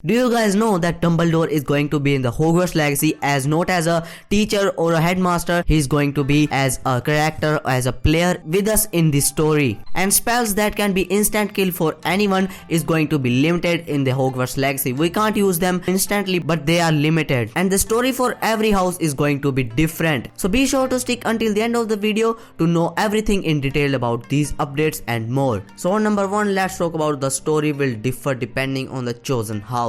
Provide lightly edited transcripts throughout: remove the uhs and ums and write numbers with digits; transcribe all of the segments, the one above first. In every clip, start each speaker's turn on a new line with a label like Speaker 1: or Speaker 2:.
Speaker 1: Do you guys know that Dumbledore is going to be in the Hogwarts Legacy as not as a teacher or a headmaster? He's going to be as a character, as a player with us in the story. And spells that can be instant kill for anyone is going to be limited in the Hogwarts Legacy. We can't use them instantly, but they are limited. And the story for every house is going to be different. So be sure to stick until the end of the video to know everything in detail about these updates and more. So on number 1, let's talk about the story will differ depending on the chosen house.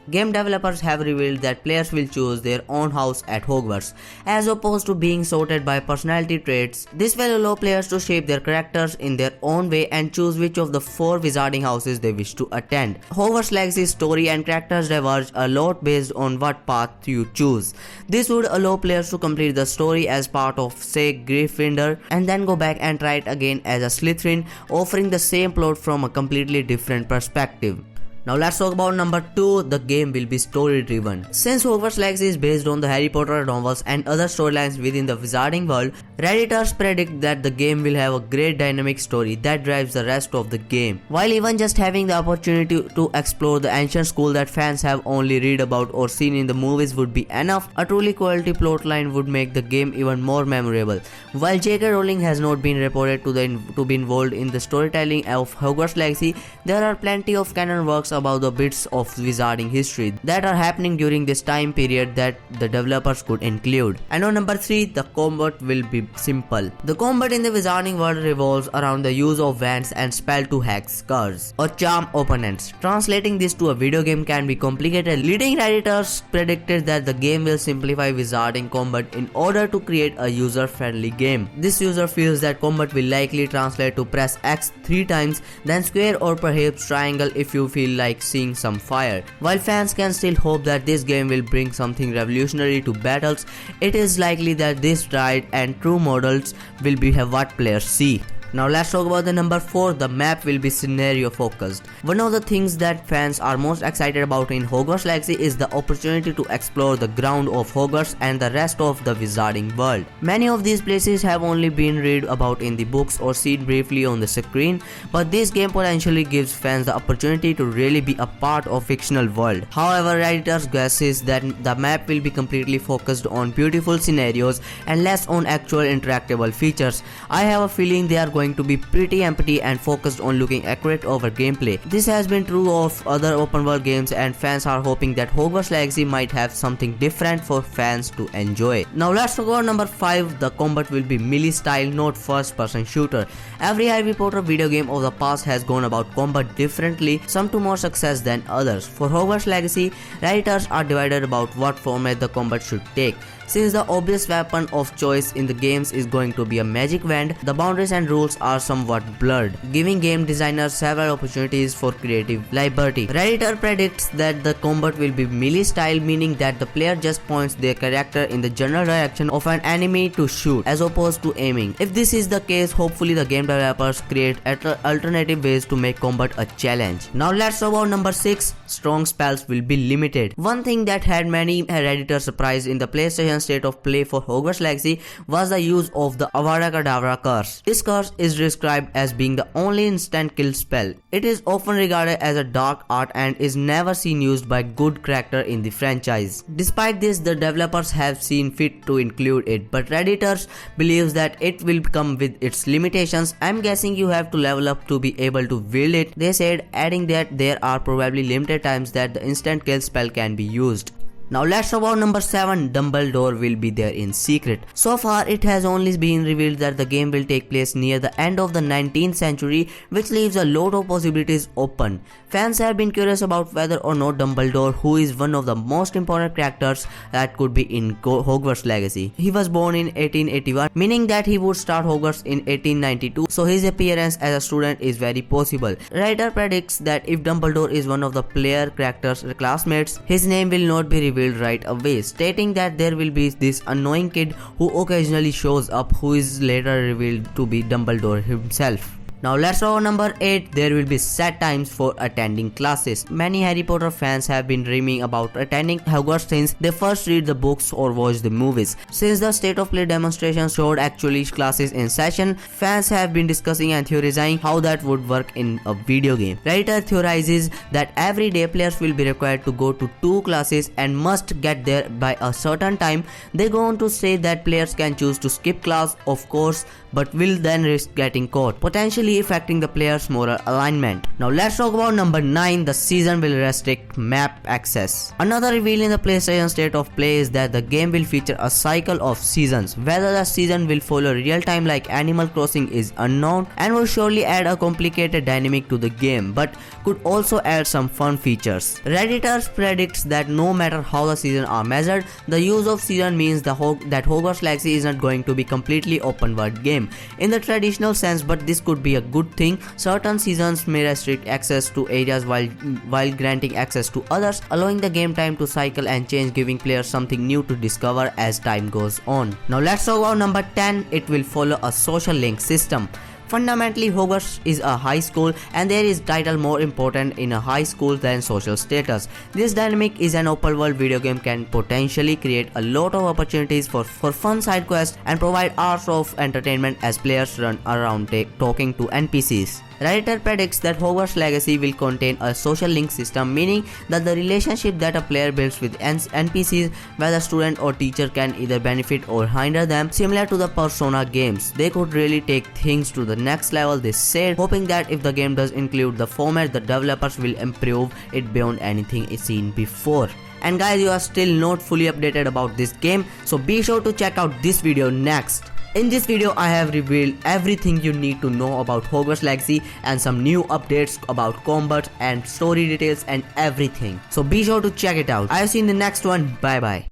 Speaker 1: Game developers have revealed that players will choose their own house at Hogwarts, as opposed to being sorted by personality traits. This will allow players to shape their characters in their own way and choose which of the 4 wizarding houses they wish to attend. Hogwarts Legacy's story and characters diverge a lot based on what path you choose. This would allow players to complete the story as part of, say, Gryffindor, and then go back and try it again as a Slytherin, offering the same plot from a completely different perspective. Now let's talk about number 2, the game will be story driven. Since Hogwarts Legacy is based on the Harry Potter novels and other storylines within the wizarding world, Redditors predict that the game will have a great dynamic story that drives the rest of the game. While even just having the opportunity to explore the ancient school that fans have only read about or seen in the movies would be enough, a truly quality plotline would make the game even more memorable. While J.K. Rowling has not been reported to be involved in the storytelling of Hogwarts Legacy, there are plenty of canon works about the bits of wizarding history that are happening during this time period that the developers could include. And on number 3, the combat will be simple. The combat in the wizarding world revolves around the use of wands and spell to hex, curse, or charm opponents. Translating this to a video game can be complicated. Leading Redditors predicted that the game will simplify wizarding combat in order to create a user-friendly game. This user feels that combat will likely translate to press X 3 times, then square or perhaps triangle if you feel like seeing some fire. While fans can still hope that this game will bring something revolutionary to battles, it is likely that this tried and true models will be what players see. Now let's talk about the number 4, the map will be scenario focused. One of the things that fans are most excited about in Hogwarts Legacy is the opportunity to explore the ground of Hogwarts and the rest of the wizarding world. Many of these places have only been read about in the books or seen briefly on the screen, but this game potentially gives fans the opportunity to really be a part of fictional world. However, Redditors guesses that the map will be completely focused on beautiful scenarios and less on actual interactable features. I have a feeling they are going to be pretty empty and focused on looking accurate over gameplay. This has been true of other open world games, and fans are hoping that Hogwarts Legacy might have something different for fans to enjoy. Now let's talk about number 5, the combat will be melee style, not first person shooter. Every Harry Potter video game of the past has gone about combat differently, some to more success than others. For Hogwarts Legacy, Redditors are divided about what format the combat should take. Since the obvious weapon of choice in the games is going to be a magic wand, the boundaries and rules are somewhat blurred, giving game designers several opportunities for creative liberty. Redditor predicts that the combat will be melee style, meaning that the player just points their character in the general direction of an enemy to shoot, as opposed to aiming. If this is the case, hopefully the game developers create alternative ways to make combat a challenge. Now let's talk about number 6, strong spells will be limited. One thing that had many Redditors surprised in the PlayStation state of play for Hogwarts Legacy was the use of the Avada Kedavra curse. This curse is described as being the only instant kill spell. It is often regarded as a dark art and is never seen used by good character in the franchise. Despite this, the developers have seen fit to include it, but Redditors believes that it will come with its limitations. I'm guessing you have to level up to be able to wield it, they said, adding that there are probably limited times that the instant kill spell can be used. Now let's talk about number 7, Dumbledore will be there in secret. So far it has only been revealed that the game will take place near the end of the 19th century, which leaves a lot of possibilities open. Fans have been curious about whether or not Dumbledore, who is one of the most important characters that could be in Hogwarts Legacy. He was born in 1881, meaning that he would start Hogwarts in 1892, so his appearance as a student is very possible. Writer predicts that if Dumbledore is one of the player characters' classmates, his name will not be revealed right away, stating that there will be this annoying kid who occasionally shows up who is later revealed to be Dumbledore himself. Now let's go on number 8. There will be set times for attending classes. Many Harry Potter fans have been dreaming about attending Hogwarts since they first read the books or watch the movies. Since the state of play demonstration showed actually classes in session, fans have been discussing and theorizing how that would work in a video game. Reddit theorizes that every day players will be required to go to 2 classes and must get there by a certain time. They go on to say that players can choose to skip class, of course, but will then risk getting caught, potentially affecting the player's moral alignment. Now let's talk about number 9. The season will restrict map access. Another reveal in the PlayStation State of Play is that the game will feature a cycle of seasons. Whether the season will follow real time like Animal Crossing is unknown and will surely add a complicated dynamic to the game, but could also add some fun features. Redditors predicts that no matter how the seasons are measured, the use of season means that Hogwarts Legacy is not going to be completely open world game in the traditional sense, but this could be a good thing. Certain seasons may restrict access to areas while granting access to others, allowing the game time to cycle and change, giving players something new to discover as time goes on. Now let's talk about number 10. It will follow a social link system. Fundamentally, Hogwarts is a high school and there is title more important in a high school than social status. This dynamic is an open world video game can potentially create a lot of opportunities for fun side quests and provide hours of entertainment as players run around talking to NPCs. Reddit predicts that Hogwarts Legacy will contain a social link system, meaning that the relationship that a player builds with NPCs, whether student or teacher, can either benefit or hinder them. Similar to the Persona games, they could really take things to the next level, they said, hoping that if the game does include the format, the developers will improve it beyond anything seen before. And guys, you are still not fully updated about this game, so be sure to check out this video next. In this video, I have revealed everything you need to know about Hogwarts Legacy and some new updates about combat and story details and everything. So be sure to check it out. I'll see you in the next one. Bye bye.